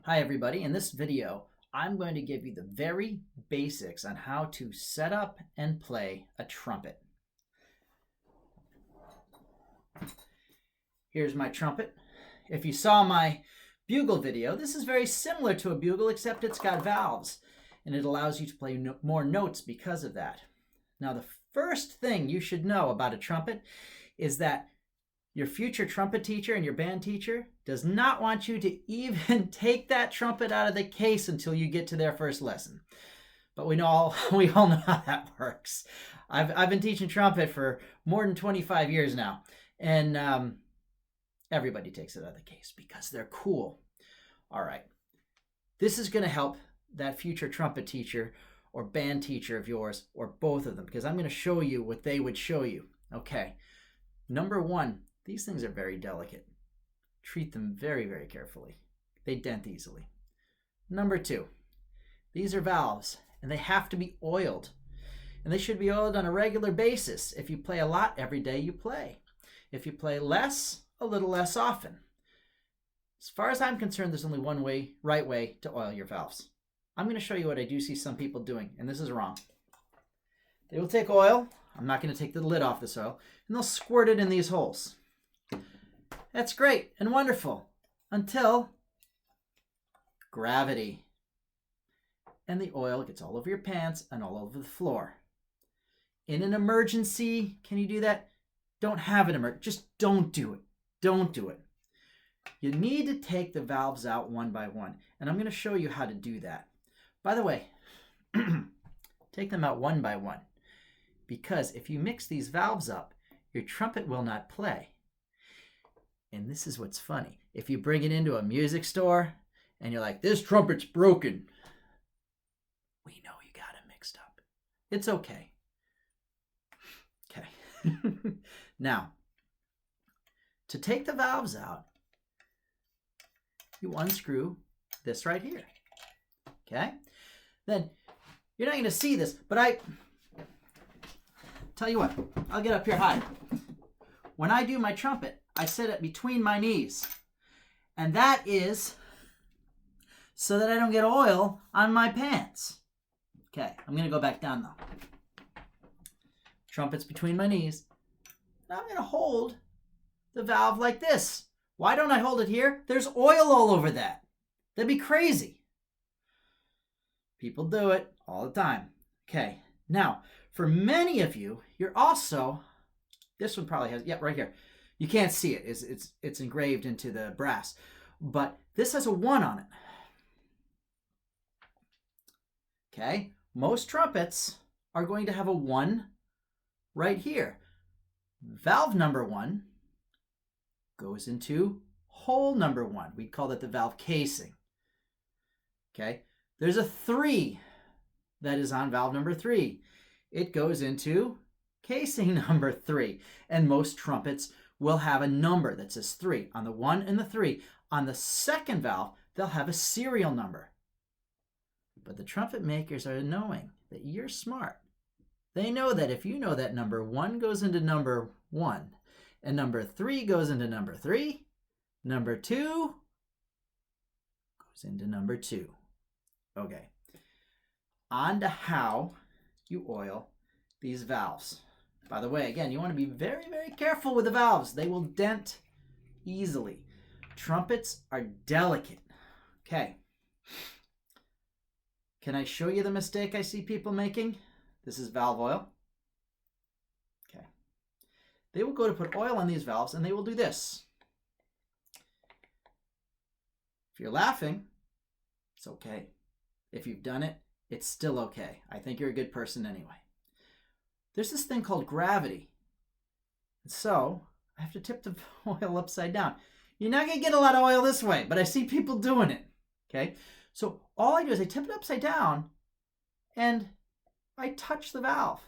Hi everybody, in this video I'm going to give you the very basics on how to set up and play a trumpet. Here's my trumpet. If you saw my bugle video, this is very similar to a bugle except it's got valves and it allows you to play more notes because of that. Now the first thing you should know about a trumpet is that your future trumpet teacher and your band teacher does not want you to even take that trumpet out of the case until you get to their first lesson. But we all know how that works. I've been teaching trumpet for more than 25 years now, and everybody takes it out of the case because they're cool. All right, this is going to help that future trumpet teacher or band teacher of yours, or both of them, because I'm going to show you what they would show you. Okay, number one, these things are very delicate. Treat them very, very carefully. They dent easily. Number two, these are valves, and they have to be oiled. And they should be oiled on a regular basis. If you play a lot, every day you play. If you play less, a little less often. As far as I'm concerned, there's only one right way to oil your valves. I'm going to show you what I do see some people doing, and this is wrong. They will take oil. I'm not going to take the lid off this oil, and they'll squirt it in these holes. That's great and wonderful until gravity. And the oil gets all over your pants and all over the floor. In an emergency, can you do that? Don't have an emergency. Just don't do it. Don't do it. You need to take the valves out one by one. And I'm going to show you how to do that. By the way, take them out one by one. Because if you mix these valves up, your trumpet will not play. And this is what's funny. If you bring it into a music store and you're like, this trumpet's broken, we know you got it mixed up. It's okay. Okay. Now, to take the valves out, you unscrew this right here. Okay? Then, you're not going to see this, but tell you what, I'll get up here high. When I do my trumpet, I set it between my knees. And that is so that I don't get oil on my pants. Okay, I'm going to go back down though. Trumpet's between my knees. Now I'm going to hold the valve like this. Why don't I hold it here? There's oil all over that. That'd be crazy. People do it all the time. Okay, now for many of you, you're also, this one probably has, right here. You can't see it. It's engraved into the brass. But this has a 1 on it. Okay? Most trumpets are going to have a 1 right here. Valve number 1 goes into hole number 1. We call that the valve casing. Okay? There's a 3 that is on valve number 3. It goes into casing number 3. And most trumpets will have a number that says 3 on the 1 and the 3. On the second valve, they'll have a serial number. But the trumpet makers are knowing that you're smart. They know that if you know that number 1 goes into number 1, and number 3 goes into number 3, number 2 goes into number 2. Okay. On to how you oil these valves. By the way, again, you want to be very, very careful with the valves. They will dent easily. Trumpets are delicate. Okay. Can I show you the mistake I see people making? This is valve oil. Okay. They will go to put oil on these valves and they will do this. If you're laughing, it's okay. If you've done it, it's still okay. I think you're a good person anyway. There's this thing called gravity. And so I have to tip the oil upside down. You're not going to get a lot of oil this way, but I see people doing it. Okay? So all I do is I tip it upside down and I touch the valve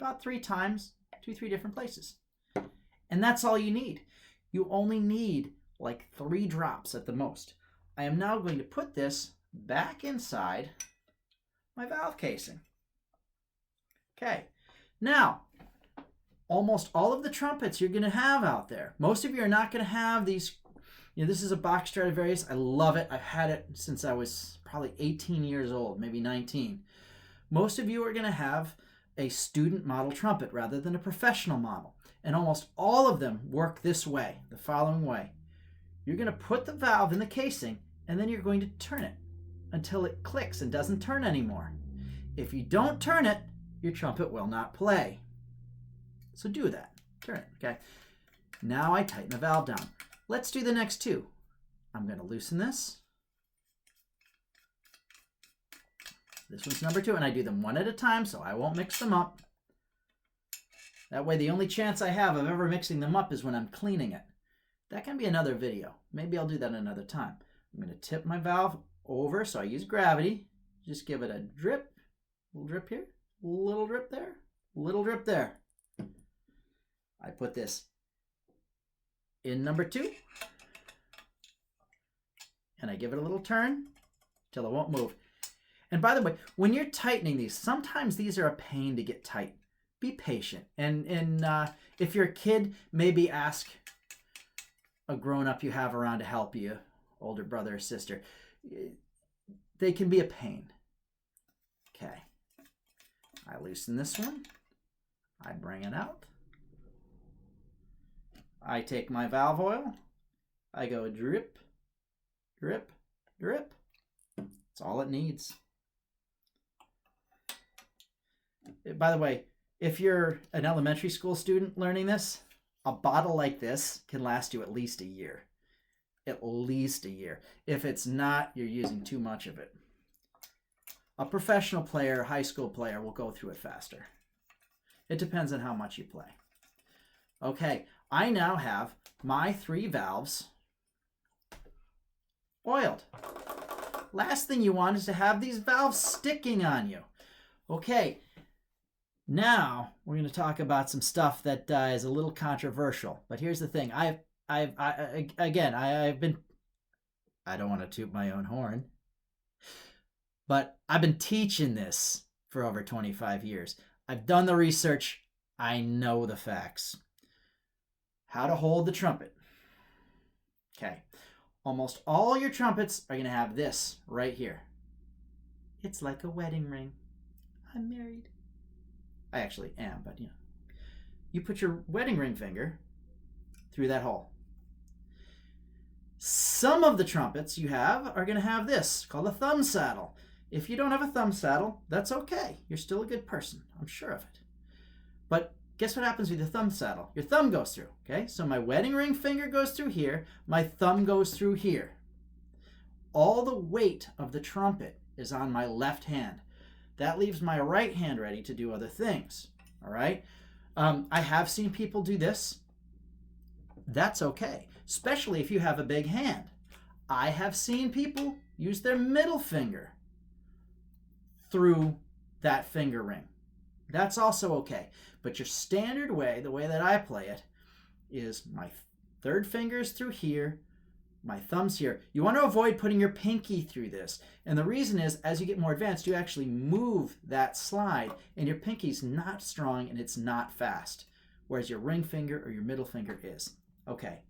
about 3 times, 2-3 different places. And that's all you need. You only need like 3 drops at the most. I am now going to put this back inside my valve casing. Okay, now, almost all of the trumpets you're going to have out there, most of you are not going to have these This is a Bach Stradivarius. I love it. I've had it since I was probably 18 years old, maybe 19. Most of you are going to have a student model trumpet rather than a professional model. And almost all of them work this way, the following way. You're going to put the valve in the casing, and then you're going to turn it until it clicks and doesn't turn anymore. If you don't turn it, your trumpet will not play. So do that. Turn it, okay? Now I tighten the valve down. Let's do the next two. I'm going to loosen this. This one's number 2, and I do them one at a time so I won't mix them up. That way the only chance I have of ever mixing them up is when I'm cleaning it. That can be another video. Maybe I'll do that another time. I'm going to tip my valve over, so I use gravity. Just give it a drip. Little drip here, little drip there, little drip there. I put this in number 2, and I give it a little turn till it won't move. And by the way, when you're tightening these, sometimes these are a pain to get tight. Be patient. And if you're a kid, maybe ask a grown-up you have around to help you, older brother or sister. They can be a pain. Okay. I loosen this one. I bring it out. I take my valve oil. I go drip, drip, drip. That's all it needs. By the way, if you're an elementary school student learning this, a bottle like this can last you at least a year. At least a year. If it's not, you're using too much of it. A professional player, high school player, will go through it faster. It depends on how much you play. Okay, I now have my 3 valves oiled. Last thing you want is to have these valves sticking on you. Okay, now we're going to talk about some stuff that is a little controversial. But here's the thing. I don't want to toot my own horn, but I've been teaching this for over 25 years. I've done the research. I know the facts. How to hold the trumpet. Okay. Almost all your trumpets are going to have this right here. It's like a wedding ring. I'm married. I actually am, but you put your wedding ring finger through that hole. Some of the trumpets you have are going to have this called a thumb saddle. If you don't have a thumb saddle, that's okay. You're still a good person. I'm sure of it. But guess what happens with your thumb saddle? Your thumb goes through, okay? So my wedding ring finger goes through here. My thumb goes through here. All the weight of the trumpet is on my left hand. That leaves my right hand ready to do other things, all right? I have seen people do this. That's okay, especially if you have a big hand. I have seen people use their middle finger through that finger ring. That's also okay. But your standard way, the way that I play it, is my third finger is through here, my thumb's here. You want to avoid putting your pinky through this. And the reason is, as you get more advanced, you actually move that slide, and your pinky's not strong and it's not fast, whereas your ring finger or your middle finger is. Okay.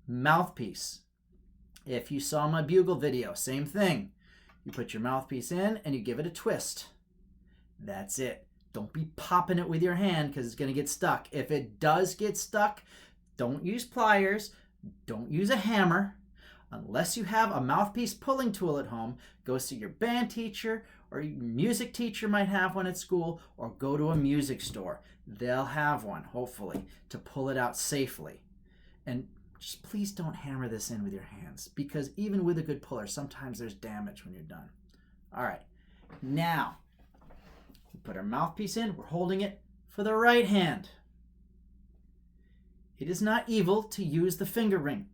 Mouthpiece. If you saw my bugle video, same thing. You put your mouthpiece in and you give it a twist. That's it. Don't be popping it with your hand because it's going to get stuck. If it does get stuck, don't use pliers. Don't use a hammer. Unless you have a mouthpiece pulling tool at home, go see your band teacher, or your music teacher might have one at school, or go to a music store. They'll have one, hopefully, to pull it out safely. And just please don't hammer this in with your hands, because even with a good puller, sometimes there's damage when you're done. All right, now we put our mouthpiece in. We're holding it for the right hand. It is not evil to use the finger ring.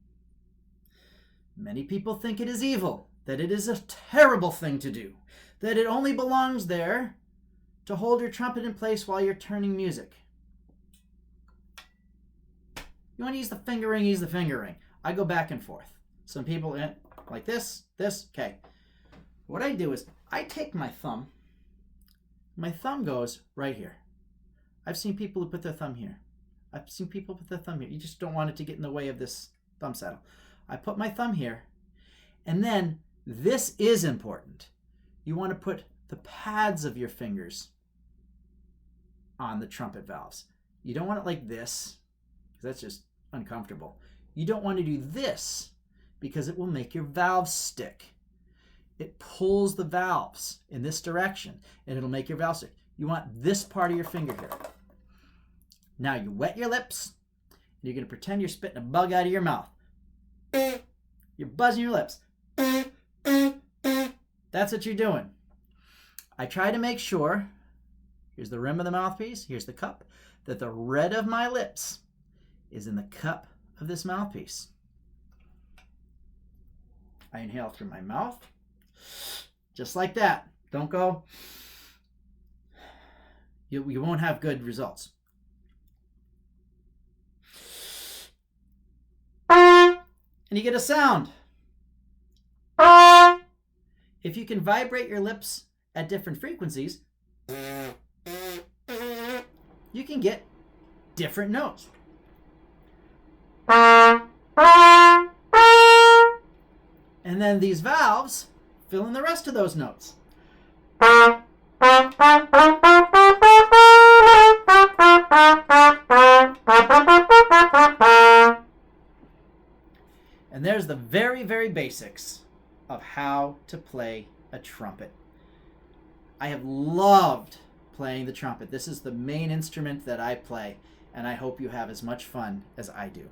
Many people think it is evil, that it is a terrible thing to do, that it only belongs there to hold your trumpet in place while you're turning music. You want to use the finger ring, use the finger ring. I go back and forth. Some people like this, okay. What I do is I take my thumb goes right here. I've seen people who put their thumb here. I've seen people put their thumb here. You just don't want it to get in the way of this thumb saddle. I put my thumb here, and then this is important. You want to put the pads of your fingers on the trumpet valves. You don't want it like this, because that's just uncomfortable. You don't want to do this, because it will make your valves stick. It pulls the valves in this direction, and it'll make your valves stick. You want this part of your finger here. Now you wet your lips, and you're going to pretend you're spitting a bug out of your mouth. You're buzzing your lips. That's what you're doing. I try to make sure, here's the rim of the mouthpiece, here's the cup, that the red of my lips is in the cup of this mouthpiece. I inhale through my mouth, just like that. Don't go. You won't have good results. And you get a sound. If you can vibrate your lips at different frequencies, you can get different notes. And then these valves fill in the rest of those notes. And there's the very, very basics of how to play a trumpet. I have loved playing the trumpet. This is the main instrument that I play, and I hope you have as much fun as I do.